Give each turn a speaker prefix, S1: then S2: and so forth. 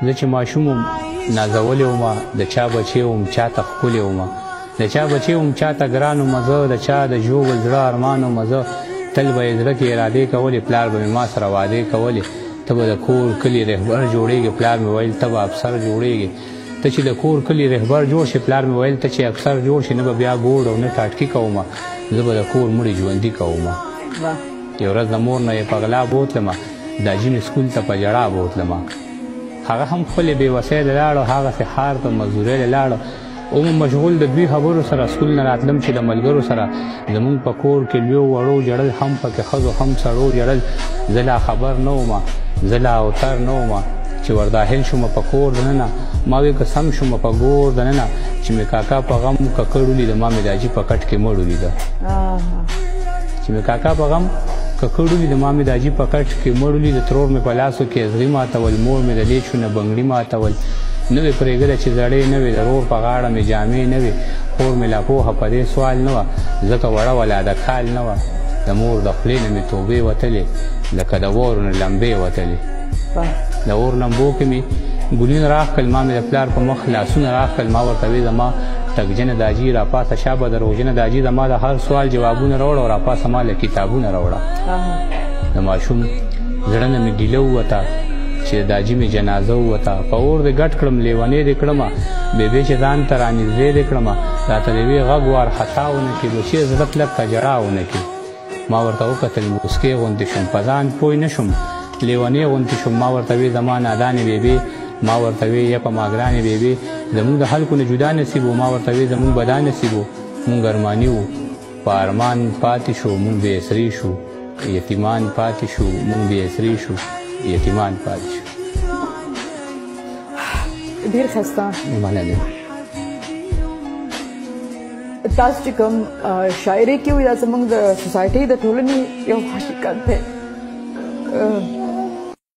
S1: زه چې ماشوم وم نازولی ومه د چا بچی وم چاته ښکلې ومه د چا بچی وم چاته ګران ومه زه د چا د ژوبل زړه ارمان ومه زه تل به یې زړه کې ارادې کولې پلار به مې ما سره وعدې کولې ته به د کور کلي رهبر جوړېږي پلار مې ویل ته به افسر جوړېږي ته چې د کور کلي رهبر جوړ شي پلار مې ویل ته چې افسر جوړ شي نه به بیا ګوډ او نه ټاټکي کومه زه به د کور مړي ژوندي کومه یو ورځ د مور نه یې په غلا بوتلمه داجي مې سکول ته په ژړا بوتلمه هغه هم خپلې بېوسۍ له لاړو هغسې ښار ته مزدورۍ له لاړو عموم مشغول د دوی خبرو سره سکول نه راتلم چې د ملګرو سره زمونږ په کور کې لویو وړو ژړل هم پکې ښځو هم سړو ژړل زه لا خبر نه ومه زه لا اوتر نه ومه چې ورداخل شومه په کور دننه ما وی که سم شومه په ګور دننه چې مې کاکا په غم ککړ ولیده ما مې داجي په کټ کې مړ ولیده چې مې کاکا په غم ککړ ولیده ما مې داجي په کټ کې مړ ولیده ترور مې په لاسو کې ازغي ماتول مور مې د لیچونه بنګړي ماتول نه وې پرېږده چې زړې نه وې د رور په غاړه مې جامې نه وې خور مې لا پوهه په دې سوال نه وه ځکه وړه ولاده کال نه وه د مور د خولې نه مې توبې وتلې لکه د وارو نه لمبې وتلې د اور لمبو کې مې ګلونه راښکل ما مې د پلار په مخ لاسونه راښکل ما ورته وې زما ټکجنه داجي راپاسه شابه دروغجنه داجي زما د هر سوال جوابونه راوړه او راپاسه ما له کتابونه راوړه د ماشوم زړه نه مې ګیله ووته چې د داجي مې جنازه ووته په اور دې ګډ کړم لیونې دې کړمه بېبې چې ځان ته رانږدې دې کړمه راته د یوې غږ وارخطا ونه کړي بچې زړه کلکه ژړا ونه کړي ما ورته وکتل موسکۍ غوندې شوم په ځان پوه نه شوم لیونې غوندې شوم ما ورته وې زما نادانې بېبې ما ورته وې یا په ما ګرانې بېبې زمونږ د خلکو نه جدا نصیب و ما ورته وې زمونږ به دا نصیب و مونږ ارماني وو په ارمان پاتې شو مونږ بې اسري شو یتیمان پاتې شو مونږ بې اسري شو یتیمان پاتې شو
S2: ډېر ښایسته
S1: مننه
S2: تاسو چې کوم شاعري کې وي دا زموږ د سوسایټۍ د ټولنې یو حقیقت دی